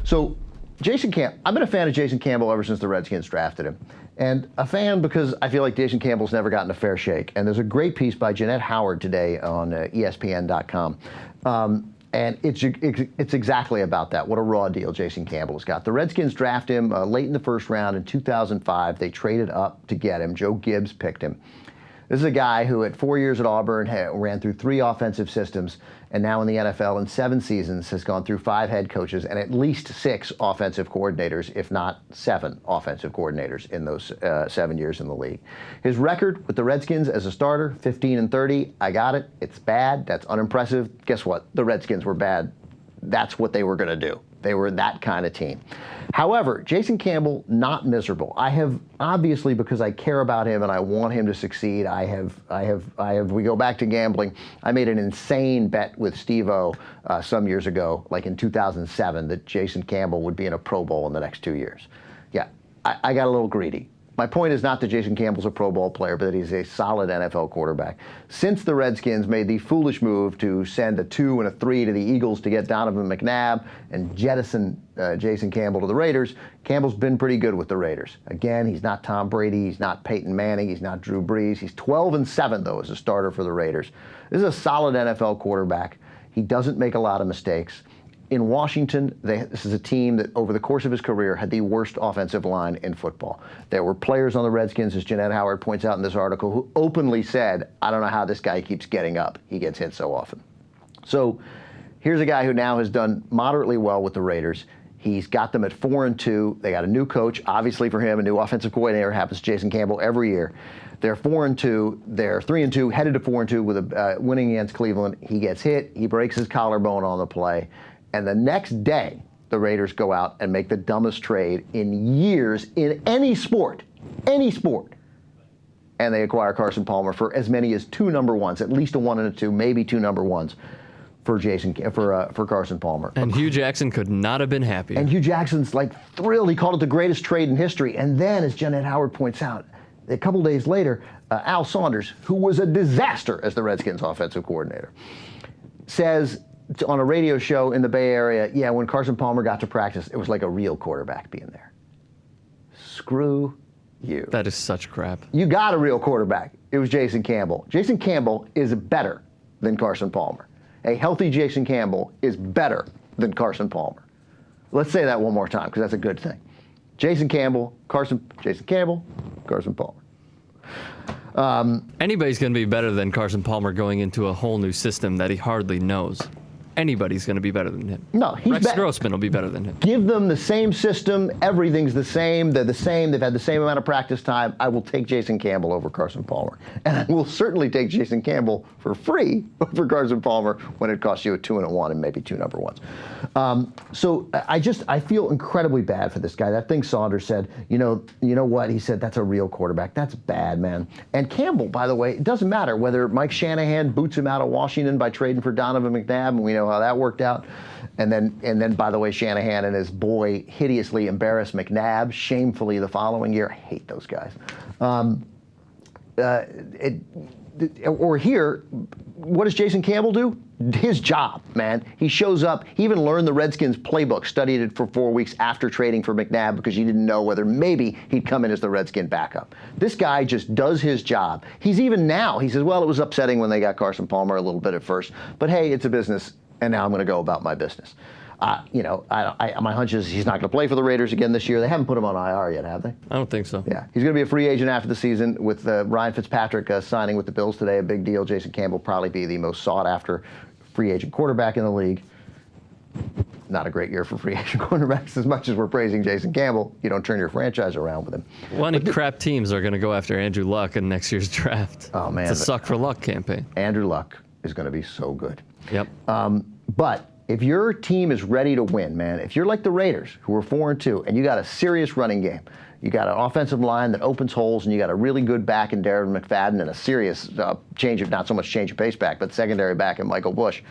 So I've been a fan of Jason Campbell ever since the Redskins drafted him. And a fan because I feel like Jason Campbell's never gotten a fair shake. And there's a great piece by Jeanette Howard today on ESPN.com. And it's exactly about that. What a raw deal Jason Campbell has got. The Redskins draft him late in the first round in 2005. They traded up to get him. Joe Gibbs picked him. This is a guy who at 4 years at Auburn ran through 3 offensive systems, and now in the NFL in 7 seasons has gone through 5 head coaches and at least 6 offensive coordinators, if not 7 offensive coordinators in those 7 years in the league. His record with the Redskins as a starter, 15-30. I got it. It's bad. That's unimpressive. Guess what? The Redskins were bad. That's what they were going to do. They were that kind of team. However, Jason Campbell, not miserable. I have, obviously, because I care about him and I want him to succeed, we go back to gambling. I made an insane bet with Steve-O some years ago, like in 2007, that Jason Campbell would be in a Pro Bowl in the next 2 years. Yeah, I got a little greedy. My point is not that Jason Campbell's a Pro Bowl player, but that he's a solid NFL quarterback. Since the Redskins made the foolish move to send a 2 and a 3 to the Eagles to get Donovan McNabb and jettison Jason Campbell to the Raiders, Campbell's been pretty good with the Raiders. Again, he's not Tom Brady, he's not Peyton Manning, he's not Drew Brees. He's 12-7, though, as a starter for the Raiders. This is a solid NFL quarterback. He doesn't make a lot of mistakes. In Washington, this is a team that over the course of his career had the worst offensive line in football. There were players on the Redskins, as Jeanette Howard points out in this article, who openly said, I don't know how this guy keeps getting up. He gets hit so often. So here's a guy who now has done moderately well with the Raiders. He's got them at 4-2. They got a new coach, obviously for him, a new offensive coordinator, happens to Jason Campbell every year. They're 4-2. They're 3-2, headed to 4-2 with a winning against Cleveland. He gets hit. He breaks his collarbone on the play. And the next day, the Raiders go out and make the dumbest trade in years in any sport, and they acquire Carson Palmer for as many as 2 number 1s, at least a 1 and a 2, maybe 2 number 1s for Carson Palmer. And Hugh Jackson could not have been happier. And Hugh Jackson's like thrilled. He called it the greatest trade in history. And then, as Jeanette Howard points out, a couple days later, Al Saunders, who was a disaster as the Redskins offensive coordinator, says on a radio show in the Bay Area, yeah, when Carson Palmer got to practice, it was like a real quarterback being there. Screw you. That is such crap. You got a real quarterback. It was Jason Campbell. Jason Campbell is better than Carson Palmer. A healthy Jason Campbell is better than Carson Palmer. Let's say that one more time, because that's a good thing. Jason Campbell, Carson Palmer. Anybody's going to be better than Carson Palmer going into a whole new system that he hardly knows. Anybody's going to be better than him. No, he's Rex Grossman will be better than him. Give them the same system. Everything's the same. They're the same. They've had the same amount of practice time. I will take Jason Campbell over Carson Palmer. And I will certainly take Jason Campbell for free over Carson Palmer when it costs you a 2 and a 1 and maybe 2 number 1s. So I feel incredibly bad for this guy. That thing Saunders said, you know what? He said, that's a real quarterback. That's bad, man. And Campbell, by the way, it doesn't matter whether Mike Shanahan boots him out of Washington by trading for Donovan McNabb, and we know how that worked out. And then, by the way, Shanahan and his boy hideously embarrassed McNabb shamefully the following year. I hate those guys. Or here, what does Jason Campbell do? His job, man. He shows up. He even learned the Redskins playbook, studied it for 4 weeks after trading for McNabb because he didn't know whether maybe he'd come in as the Redskin backup. This guy just does his job. He's even now, he says, well, it was upsetting when they got Carson Palmer a little bit at first, but hey, it's a business, and now I'm going to go about my business. My hunch is he's not going to play for the Raiders again this year. They haven't put him on IR yet, have they? I don't think so. Yeah, he's going to be a free agent after the season with Ryan Fitzpatrick signing with the Bills today, a big deal. Jason Campbell probably be the most sought-after free agent quarterback in the league. Not a great year for free agent quarterbacks. As much as we're praising Jason Campbell, you don't turn your franchise around with him. Crap teams are going to go after Andrew Luck in next year's draft. Oh, man. It's a suck for luck campaign. Andrew Luck is going to be so good. Yep. But if your team is ready to win, man, if you're like the Raiders, who are 4-2, and you got a serious running game, you got an offensive line that opens holes, and you got a really good back in Darren McFadden and a serious not so much change of pace back, but secondary back in Michael Bush.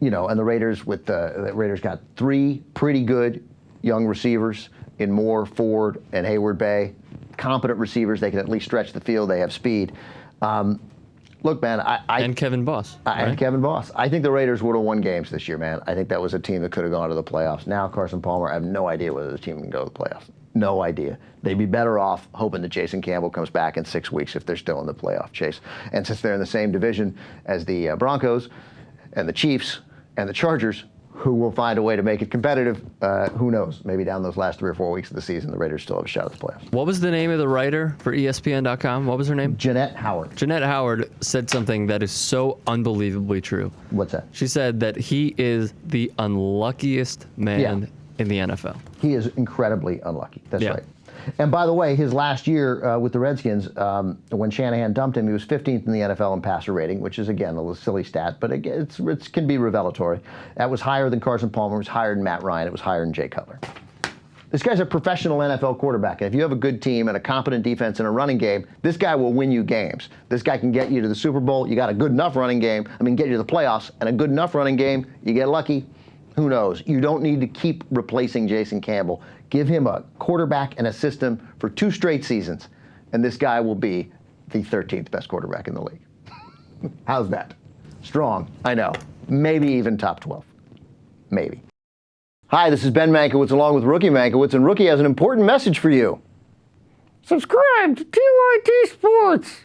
And the Raiders got 3 pretty good young receivers in Moore, Ford, and Hayward Bay. Competent receivers. They can at least stretch the field. They have speed. Look, man, and Kevin Boss. Right? And Kevin Boss. I think the Raiders would have won games this year, man. I think that was a team that could have gone to the playoffs. Now, Carson Palmer, I have no idea whether the team can go to the playoffs. No idea. They'd be better off hoping that Jason Campbell comes back in 6 weeks if they're still in the playoff chase. And since they're in the same division as the Broncos and the Chiefs and the Chargers, who will find a way to make it competitive, who knows? Maybe down those last 3 or 4 weeks of the season, the Raiders still have a shot at the playoffs. What was the name of the writer for ESPN.com? What was her name? Jeanette Howard. Jeanette Howard said something that is so unbelievably true. What's that? She said that he is the unluckiest man in the NFL. He is incredibly unlucky. That's Yeah. right. And by the way, his last year with the Redskins, when Shanahan dumped him, he was 15th in the NFL in passer rating, which is, again, a little silly stat, but it can be revelatory. That was higher than Carson Palmer. It was higher than Matt Ryan. It was higher than Jay Cutler. This guy's a professional NFL quarterback, and if you have a good team and a competent defense and a running game, this guy will win you games. This guy can get you to the Super Bowl. You got a good enough running game. Get you to the playoffs, and a good enough running game, you get lucky. Who knows? You don't need to keep replacing Jason Campbell. Give him a quarterback and a system for 2 straight seasons, and this guy will be the 13th best quarterback in the league. How's that? Strong, I know. Maybe even top 12. Maybe. Hi, this is Ben Mankiewicz along with Rookie Mankiewicz, and Rookie has an important message for you. Subscribe to TYT Sports.